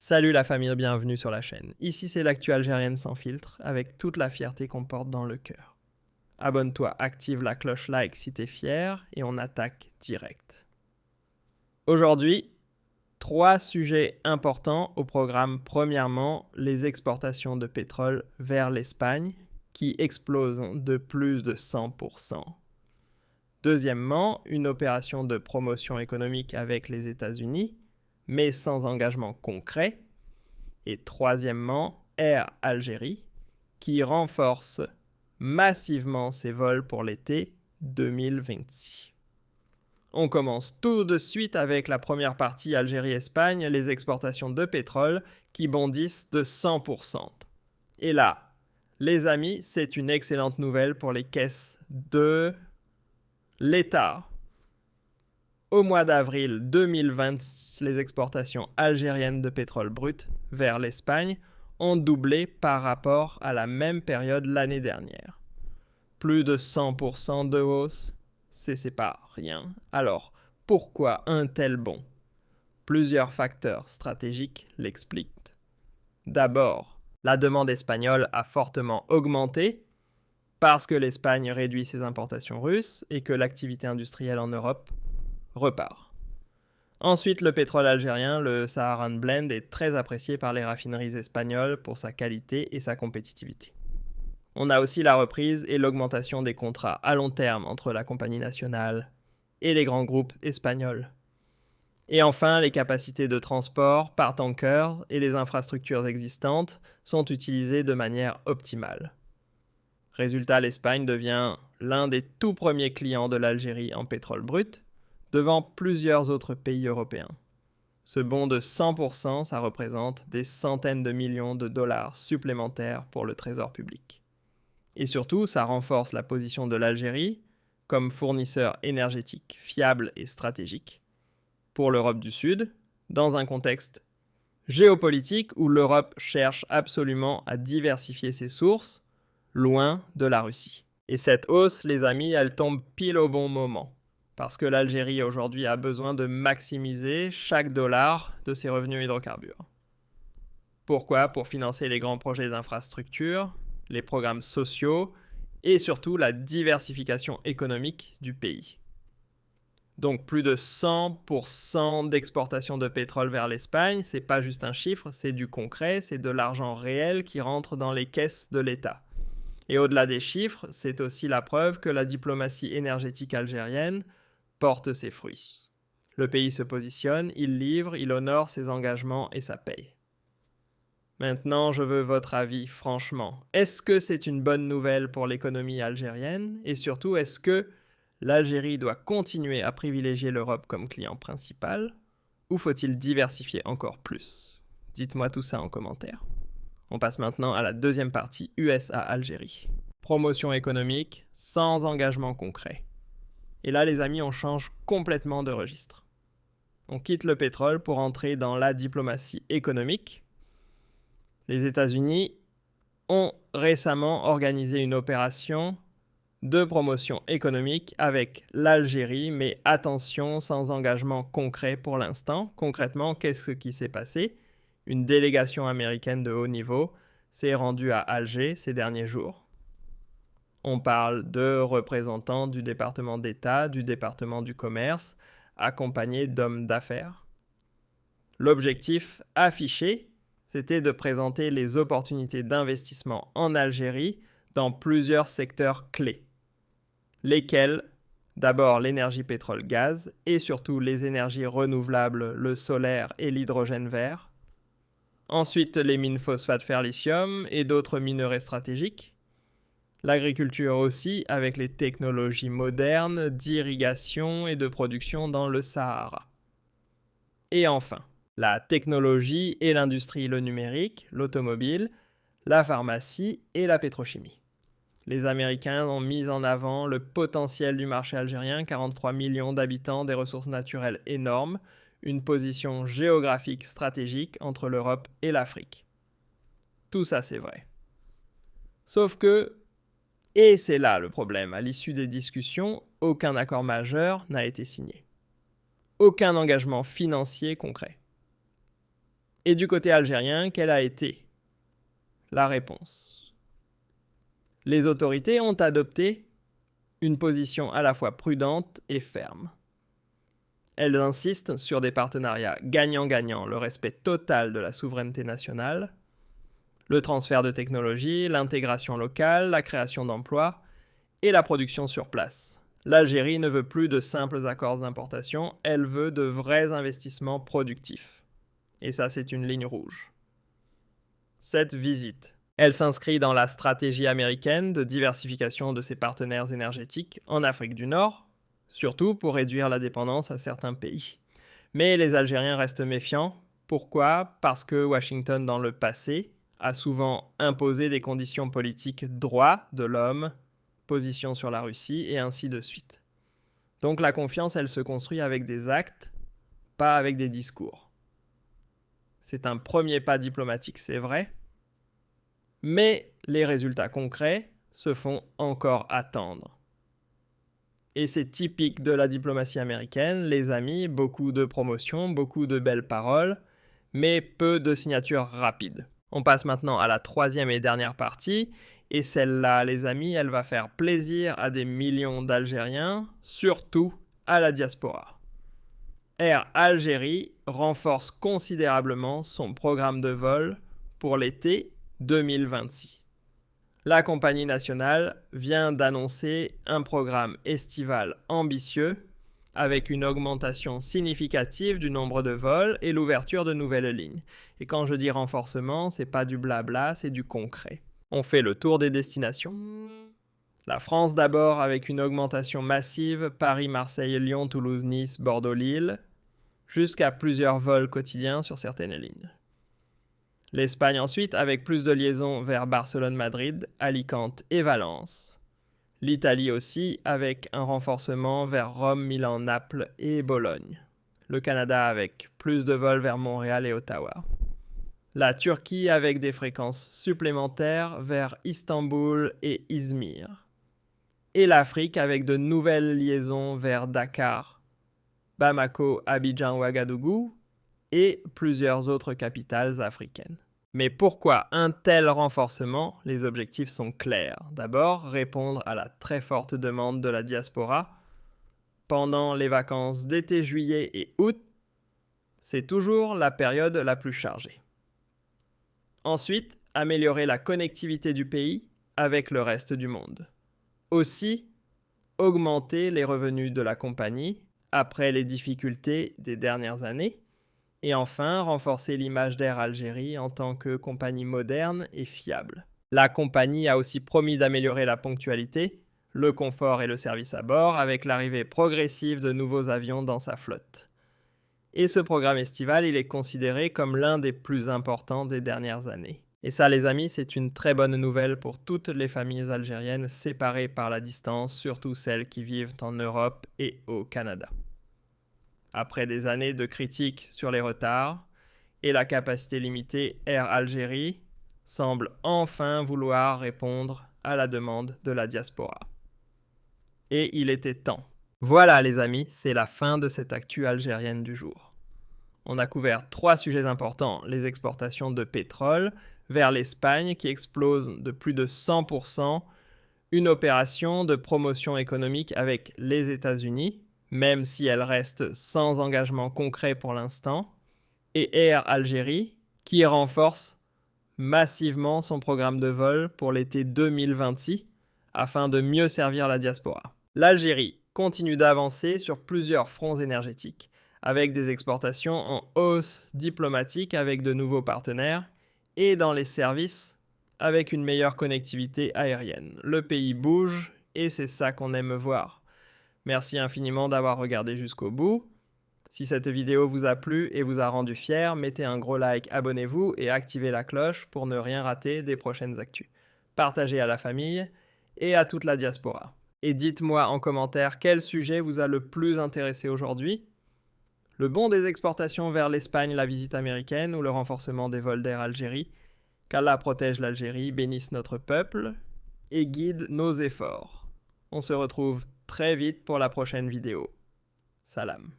Salut la famille, bienvenue sur la chaîne. Ici c'est l'actu algérienne sans filtre, avec toute la fierté qu'on porte dans le cœur. Abonne-toi, active la cloche like si t'es fier, et on attaque direct. Aujourd'hui, 3 sujets importants au programme. Premièrement, les exportations de pétrole vers l'Espagne, qui explosent de plus de 100%. Deuxièmement, une opération de promotion économique avec les États-Unis, mais sans engagement concret. Et troisièmement, Air Algérie, qui renforce massivement ses vols pour l'été 2026. On commence tout de suite avec la première partie Algérie-Espagne, les exportations de pétrole qui bondissent de 100%. Et là, les amis, c'est une excellente nouvelle pour les caisses de l'État. Au mois d'avril 2020, les exportations algériennes de pétrole brut vers l'Espagne ont doublé par rapport à la même période l'année dernière. Plus de 100% de hausse, c'est pas rien. Alors, pourquoi un tel bond? Plusieurs facteurs stratégiques l'expliquent. D'abord, la demande espagnole a fortement augmenté parce que l'Espagne réduit ses importations russes et que l'activité industrielle en Europe repart. Ensuite, le pétrole algérien, le Saharan Blend, est très apprécié par les raffineries espagnoles pour sa qualité et sa compétitivité. On a aussi la reprise et l'augmentation des contrats à long terme entre la compagnie nationale et les grands groupes espagnols. Et enfin, les capacités de transport par tanker et les infrastructures existantes sont utilisées de manière optimale. Résultat, l'Espagne devient l'un des tout premiers clients de l'Algérie en pétrole brut, devant plusieurs autres pays européens. Ce bond de 100%, ça représente des centaines de millions de dollars supplémentaires pour le trésor public. Et surtout, ça renforce la position de l'Algérie comme fournisseur énergétique fiable et stratégique pour l'Europe du Sud, dans un contexte géopolitique où l'Europe cherche absolument à diversifier ses sources, loin de la Russie. Et cette hausse, les amis, elle tombe pile au bon moment. Parce que l'Algérie aujourd'hui a besoin de maximiser chaque dollar de ses revenus hydrocarbures. Pourquoi? Pour financer les grands projets d'infrastructure, les programmes sociaux et surtout la diversification économique du pays. Donc plus de 100% d'exportation de pétrole vers l'Espagne, c'est pas juste un chiffre, c'est du concret, c'est de l'argent réel qui rentre dans les caisses de l'État. Et au-delà des chiffres, c'est aussi la preuve que la diplomatie énergétique algérienne porte ses fruits. Le pays se positionne, il livre, il honore ses engagements et ça paye. Maintenant, je veux votre avis, franchement. Est-ce que c'est une bonne nouvelle pour l'économie algérienne? Et surtout, est-ce que l'Algérie doit continuer à privilégier l'Europe comme client principal? Ou faut-il diversifier encore plus? Dites-moi tout ça en commentaire. On passe maintenant à la deuxième partie, USA-Algérie. Promotion économique sans engagement concret. Et là, les amis, on change complètement de registre. On quitte le pétrole pour entrer dans la diplomatie économique. Les États-Unis ont récemment organisé une opération de promotion économique avec l'Algérie, mais attention, sans engagement concret pour l'instant. Concrètement, qu'est-ce qui s'est passé? Une délégation américaine de haut niveau s'est rendue à Alger ces derniers jours. On parle de représentants du département d'État, du département du commerce, accompagnés d'hommes d'affaires. L'objectif affiché, c'était de présenter les opportunités d'investissement en Algérie dans plusieurs secteurs clés. Lesquels? D'abord l'énergie pétrole-gaz et surtout les énergies renouvelables, le solaire et l'hydrogène vert. Ensuite les mines phosphate fer lithium et d'autres minerais stratégiques. L'agriculture aussi, avec les technologies modernes d'irrigation et de production dans le Sahara. Et enfin, la technologie et l'industrie, le numérique, l'automobile, la pharmacie et la pétrochimie. Les Américains ont mis en avant le potentiel du marché algérien, 43 millions d'habitants, des ressources naturelles énormes, une position géographique stratégique entre l'Europe et l'Afrique. Tout ça, c'est vrai. Sauf que, et c'est là le problème, à l'issue des discussions, aucun accord majeur n'a été signé. Aucun engagement financier concret. Et du côté algérien, quelle a été la réponse? Les autorités ont adopté une position à la fois prudente et ferme. Elles insistent sur des partenariats gagnant-gagnant, le respect total de la souveraineté nationale, le transfert de technologies, l'intégration locale, la création d'emplois et la production sur place. L'Algérie ne veut plus de simples accords d'importation, elle veut de vrais investissements productifs. Et ça, c'est une ligne rouge. Cette visite, elle s'inscrit dans la stratégie américaine de diversification de ses partenaires énergétiques en Afrique du Nord, surtout pour réduire la dépendance à certains pays. Mais les Algériens restent méfiants. Pourquoi? Parce que Washington, dans le passé, a souvent imposé des conditions politiques droits de l'homme, position sur la Russie, et ainsi de suite. Donc la confiance, elle se construit avec des actes, pas avec des discours. C'est un premier pas diplomatique, c'est vrai, mais les résultats concrets se font encore attendre. Et c'est typique de la diplomatie américaine, les amis, beaucoup de promotions, beaucoup de belles paroles, mais peu de signatures rapides. On passe maintenant à la troisième et dernière partie, et celle-là, les amis, elle va faire plaisir à des millions d'Algériens, surtout à la diaspora. Air Algérie renforce considérablement son programme de vol pour l'été 2026. La compagnie nationale vient d'annoncer un programme estival ambitieux avec une augmentation significative du nombre de vols et l'ouverture de nouvelles lignes. Et quand je dis renforcement, c'est pas du blabla, c'est du concret. On fait le tour des destinations. La France d'abord avec une augmentation massive, Paris, Marseille, Lyon, Toulouse, Nice, Bordeaux, Lille, jusqu'à plusieurs vols quotidiens sur certaines lignes. L'Espagne ensuite avec plus de liaisons vers Barcelone, Madrid, Alicante et Valence. L'Italie aussi avec un renforcement vers Rome, Milan, Naples et Bologne. Le Canada avec plus de vols vers Montréal et Ottawa. La Turquie avec des fréquences supplémentaires vers Istanbul et Izmir. Et l'Afrique avec de nouvelles liaisons vers Dakar, Bamako, Abidjan, Ouagadougou et plusieurs autres capitales africaines. Mais pourquoi un tel renforcement? Les objectifs sont clairs. D'abord, répondre à la très forte demande de la diaspora. Pendant les vacances d'été, juillet et août, c'est toujours la période la plus chargée. Ensuite, améliorer la connectivité du pays avec le reste du monde. Aussi, augmenter les revenus de la compagnie après les difficultés des dernières années. Et enfin, renforcer l'image d'Air Algérie en tant que compagnie moderne et fiable. La compagnie a aussi promis d'améliorer la ponctualité, le confort et le service à bord avec l'arrivée progressive de nouveaux avions dans sa flotte. Et ce programme estival, il est considéré comme l'un des plus importants des dernières années. Et ça, les amis, c'est une très bonne nouvelle pour toutes les familles algériennes séparées par la distance, surtout celles qui vivent en Europe et au Canada. Après des années de critiques sur les retards et la capacité limitée, Air Algérie semble enfin vouloir répondre à la demande de la diaspora. Et il était temps. Voilà les amis, c'est la fin de cette actu algérienne du jour. On a couvert 3 sujets importants, les exportations de pétrole vers l'Espagne qui explose de plus de 100%, une opération de promotion économique avec les États-Unis, même si elle reste sans engagement concret pour l'instant, et Air Algérie, qui renforce massivement son programme de vol pour l'été 2026, afin de mieux servir la diaspora. L'Algérie continue d'avancer sur plusieurs fronts énergétiques, avec des exportations en hausse diplomatique avec de nouveaux partenaires, et dans les services, avec une meilleure connectivité aérienne. Le pays bouge, et c'est ça qu'on aime voir. Merci infiniment d'avoir regardé jusqu'au bout. Si cette vidéo vous a plu et vous a rendu fier, mettez un gros like, abonnez-vous et activez la cloche pour ne rien rater des prochaines actus. Partagez à la famille et à toute la diaspora. Et dites-moi en commentaire quel sujet vous a le plus intéressé aujourd'hui. Le bond des exportations vers l'Espagne, la visite américaine ou le renforcement des vols d'Air Algérie. Qu'Allah protège l'Algérie, bénisse notre peuple et guide nos efforts. On se retrouve très vite pour la prochaine vidéo. Salam.